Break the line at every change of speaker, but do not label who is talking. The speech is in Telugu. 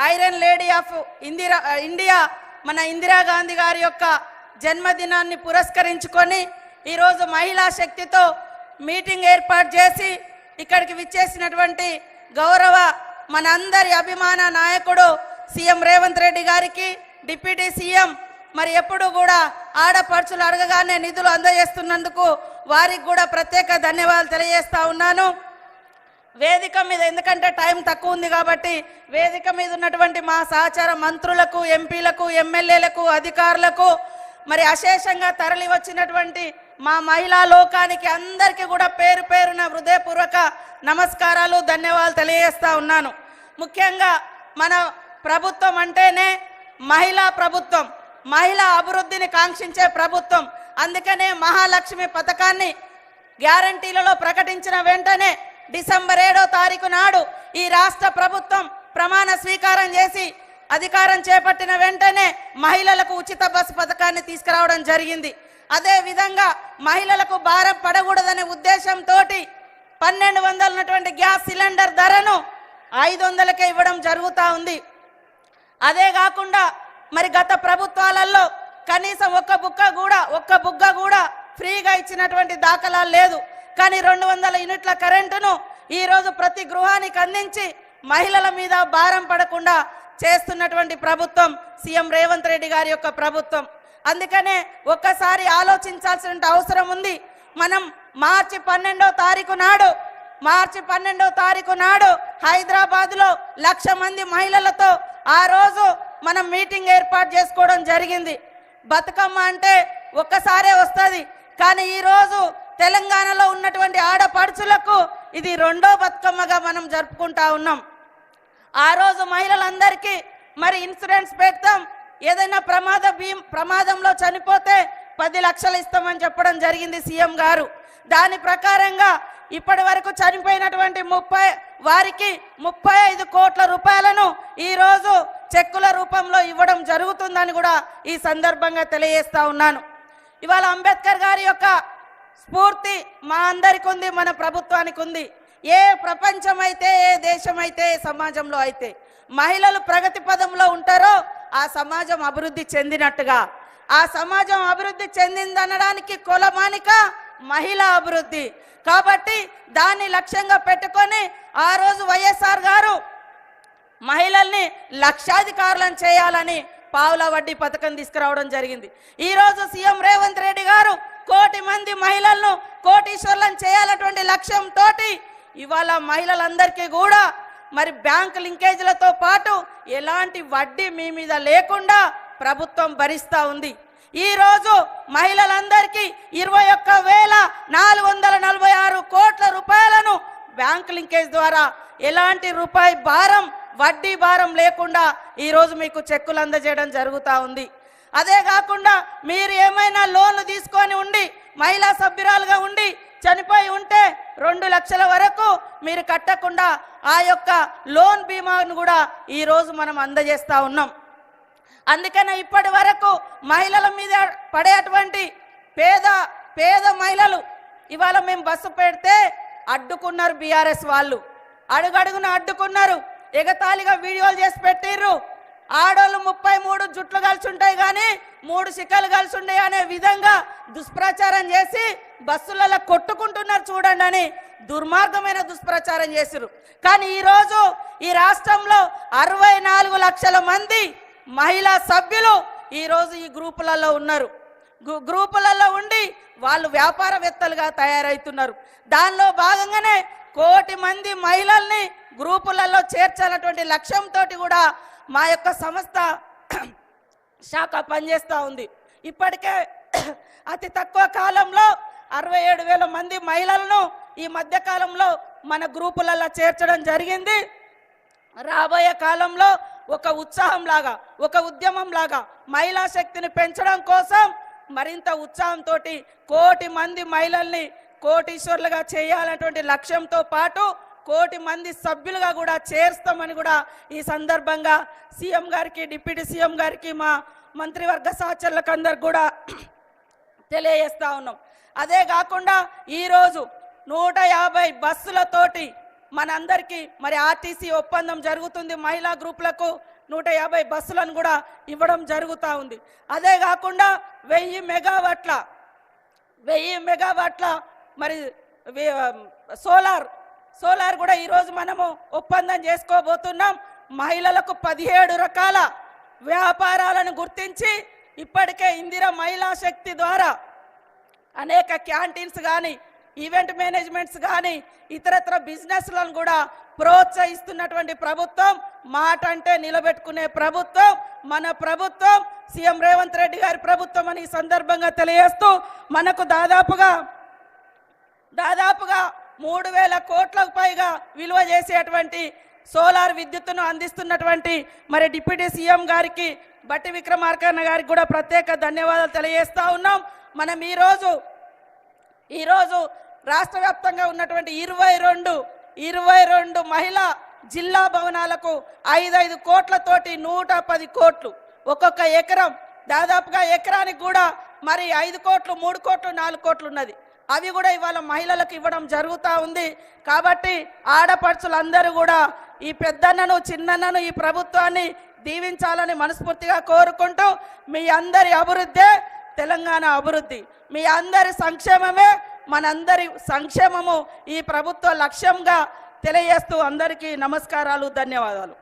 ఐరన్ లేడీ ఆఫ్ ఇండియా మన ఇందిరాగాంధీ గారి యొక్క జన్మదినాన్ని పురస్కరించుకొని ఈరోజు మహిళా శక్తితో మీటింగ్ ఏర్పాటు చేసి ఇక్కడికి విచ్చేసినటువంటి గౌరవ మనందరి అభిమాన నాయకుడు సీఎం రేవంత్ రెడ్డి గారికి, డిప్యూటీ సీఎం మరి ఎప్పుడు కూడా ఆడపడుచులు అడగగానే నిధులు అందజేస్తున్నందుకు వారికి కూడా ప్రత్యేక ధన్యవాదాలు తెలియజేస్తా ఉన్నాను. వేదిక మీద ఎందుకంటే టైం తక్కువ ఉంది కాబట్టి వేదిక మీద ఉన్నటువంటి మా సహచార మంత్రులకు, ఎంపీలకు, ఎమ్మెల్యేలకు, అధికారులకు మరి అశేషంగా తరలి వచ్చినటువంటి మా మహిళా లోకానికి అందరికీ కూడా పేరు పేరున హృదయపూర్వక నమస్కారాలు, ధన్యవాదాలు తెలియజేస్తా ఉన్నాను. ముఖ్యంగా మన ప్రభుత్వం అంటేనే మహిళా ప్రభుత్వం, మహిళా అభివృద్ధిని కాంక్షించే ప్రభుత్వం. అందుకనే మహాలక్ష్మి పథకాన్ని గ్యారంటీలలో ప్రకటించిన వెంటనే డిసెంబర్ 7వ తారీఖు నాడు ఈ రాష్ట్ర ప్రభుత్వం ప్రమాణ స్వీకారం చేసి అధికారం చేపట్టిన వెంటనే మహిళలకు ఉచిత బస్సు పథకాన్ని తీసుకురావడం జరిగింది. అదే విధంగా మహిళలకు భారం పడకూడదనే ఉద్దేశంతో 1200 ఉన్నటువంటి గ్యాస్ సిలిండర్ ధరను 500కే ఇవ్వడం జరుగుతూ ఉంది. అదే కాకుండా మరి గత ప్రభుత్వాలలో కనీసం ఒక్క బుగ్గ కూడా ఫ్రీగా ఇచ్చినటువంటి దాఖలాలు లేదు. కానీ 200 యూనిట్ల కరెంటును ఈరోజు ప్రతి గృహానికి అందించి మహిళల మీద భారం పడకుండా చేస్తున్నటువంటి ప్రభుత్వం సీఎం రేవంత్ రెడ్డి గారి యొక్క ప్రభుత్వం. అందుకనే ఒక్కసారి ఆలోచించాల్సిన అవసరం ఉంది. మనం మార్చి 12వ తారీఖు నాడు హైదరాబాద్లో 1,00,000 మంది మహిళలతో ఆ రోజు మనం మీటింగ్ ఏర్పాటు చేసుకోవడం జరిగింది. బతుకమ్మ అంటే ఒక్కసారే వస్తుంది, కానీ ఈరోజు తెలంగాణలో ఉన్నటువంటి ఆడపడుచులకు ఇది 2వ బతుకమ్మగా మనం జరుపుకుంటా ఉన్నాం. ఆ రోజు మహిళలందరికీ మరి ఇన్సూరెన్స్ పెడతాం, ఏదైనా ప్రమాదంలో చనిపోతే 10 లక్షలు ఇస్తామని చెప్పడం జరిగింది సీఎం గారు. దాని ప్రకారంగా ఇప్పటి వరకు చనిపోయినటువంటి వారికి 35 కోట్ల రూపాయలను ఈరోజు చెక్కుల రూపంలో ఇవ్వడం జరుగుతుందని కూడా ఈ సందర్భంగా తెలియజేస్తా ఉన్నాను. ఇవాళ అంబేద్కర్ గారి యొక్క స్ఫూర్తి మా అందరికి ఉంది, మన ప్రభుత్వానికి ఉంది. ఏ ప్రపంచమైతే, ఏ దేశమైతే, ఏ సమాజంలో అయితే మహిళలు ప్రగతి పదంలో ఉంటారో ఆ సమాజం అభివృద్ధి చెందినట్టుగా, ఆ సమాజం అభివృద్ధి చెందిందనడానికి కొలమానిక మహిళా అభివృద్ధి. కాబట్టి దాన్ని లక్ష్యంగా పెట్టుకొని ఆ రోజు వైఎస్ఆర్ గారు మహిళల్ని లక్షాధికారులను చేయాలని పావుల వడ్డీ పథకం తీసుకురావడం జరిగింది. ఈరోజు సీఎం రేవంత్ రెడ్డి గారు 1 కోటి మంది మహిళలను కోటీశ్వర్లను చేయాలటువంటి లక్ష్యంతో ఇవాళ మహిళలందరికీ కూడా మరి బ్యాంకు లింకేజీలతో పాటు ఎలాంటి వడ్డీ మీ మీద లేకుండా ప్రభుత్వం భరిస్తూ ఉంది. ఈరోజు మహిళలందరికీ 21,446 కోట్ల రూపాయలను బ్యాంకు లింకేజ్ ద్వారా ఎలాంటి రూపాయి భారం, వడ్డీ భారం లేకుండా ఈరోజు మీకు చెక్కులు అందజేయడం జరుగుతూ ఉంది. అదే కాకుండా మీరు ఏమైనా లోన్లు తీసుకొని ఉండి మహిళా సభ్యురాలుగా ఉండి చనిపోయి ఉంటే 2 లక్షల వరకు మీరు కట్టకుండా ఆ యొక్క లోన్ బీమాను కూడా ఈరోజు మనం అందజేస్తూ ఉన్నాం. అందుకనే ఇప్పటి వరకు మహిళల మీద పడేటువంటి పేద మహిళలు ఇవాళ మేము బస్సు పెడితే అడ్డుకున్నారు. బీఆర్ఎస్ వాళ్ళు అడుగడుగున అడ్డుకున్నారు, ఎగతాళిగా వీడియోలు చేసి పెట్టిర్రు. ఆడోళ్ళు 33 జుట్లు కలిసి ఉంటాయి కానీ 3 శిఖలు కలిసి ఉంటాయి అనే విధంగా దుష్ప్రచారం చేసి బస్సులలో కొట్టుకుంటున్నారు చూడండి అని దుర్మార్గమైన దుష్ప్రచారం చేసిరు. కానీ ఈరోజు ఈ రాష్ట్రంలో 64 లక్షల మంది మహిళా సభ్యులు ఈరోజు ఈ గ్రూపులలో ఉన్నారు. గ్రూపులలో ఉండి వాళ్ళు వ్యాపారవేత్తలుగా తయారవుతున్నారు. దానిలో భాగంగానే 1 కోటి మంది మహిళల్ని గ్రూపులలో చేర్చాలన్నటువంటి లక్ష్యంతో కూడా మా యొక్క సంస్థ శాఖ పనిచేస్తూ ఉంది. ఇప్పటికే అతి తక్కువ కాలంలో 67,000 మంది మహిళలను ఈ మధ్య కాలంలో మన గ్రూపులలో చేర్చడం జరిగింది. రాబోయే కాలంలో ఒక ఉత్సాహం లాగా, ఒక ఉద్యమం లాగా మహిళా శక్తిని పెంచడం కోసం మరింత ఉత్సాహంతో 1 కోటి మంది మహిళల్ని కోటీశ్వర్లుగా చేయాలనేటువంటి లక్ష్యంతో పాటు 1 కోటి మంది సభ్యులుగా కూడా చేర్స్తామని కూడా ఈ సందర్భంగా సీఎం గారికి, డిప్యూటీ సీఎం గారికి, మా మంత్రివర్గ సహచరులకు అందరికి కూడా తెలియజేస్తా ఉన్నాం. అదే కాకుండా ఈరోజు 150 బస్సులతోటి మనందరికీ మరి ఆర్టీసీ ఒప్పందం జరుగుతుంది, మహిళా గ్రూపులకు 150 బస్సులను కూడా ఇవ్వడం జరుగుతూ ఉంది. అదే కాకుండా 1000 మెగావాట్ల మరి సోలార్ కూడా ఈరోజు మనము ఒప్పందం చేసుకోబోతున్నాం. మహిళలకు 17 రకాల వ్యాపారాలను గుర్తించి ఇప్పటికే ఇందిరా మహిళా శక్తి ద్వారా అనేక క్యాంటీన్స్ కానీ ఈవెంట్ మేనేజ్మెంట్స్ కానీ ఇతరత్ర బిజినెస్లను కూడా ప్రోత్సహిస్తున్నటువంటి ప్రభుత్వం, మాట అంటే నిలబెట్టుకునే ప్రభుత్వం మన ప్రభుత్వం, సీఎం రేవంత్ రెడ్డి గారి ప్రభుత్వం అని ఈ సందర్భంగా తెలియజేస్తూ మనకు దాదాపుగా 3000 కోట్లకు పైగా విలువ చేసేటువంటి సోలార్ విద్యుత్తును అందిస్తున్నటువంటి మరి డిప్యూటీ సీఎం గారికి బట్టి విక్రమార్కన్న గారికి కూడా ప్రత్యేక ధన్యవాదాలు తెలియజేస్తా ఉన్నాం. మనం ఈరోజు రాష్ట్ర వ్యాప్తంగా ఉన్నటువంటి 22 మహిళా జిల్లా భవనాలకు 5 కోట్లతోటి 110 కోట్లు, ఒక్కొక్క ఎకరం దాదాపుగా ఎకరానికి కూడా మరి 5 కోట్లు, 3 కోట్లు, 4 కోట్లు ఉన్నది. అవి కూడా ఇవాళ మహిళలకు ఇవ్వడం జరుగుతూ ఉంది. కాబట్టి ఆడపడుచులందరూ కూడా ఈ పెద్దన్నను చిన్నన్నను ఈ ప్రభుత్వాన్ని దీవించాలని మనస్ఫూర్తిగా కోరుకుంటూ మీ అందరి అభివృద్ధే తెలంగాణ అభివృద్ధి, మీ అందరి సంక్షేమమే మనందరి సంక్షేమము ఈ ప్రభుత్వ లక్ష్యంగా తెలియజేస్తూ అందరికీ నమస్కారాలు, ధన్యవాదాలు.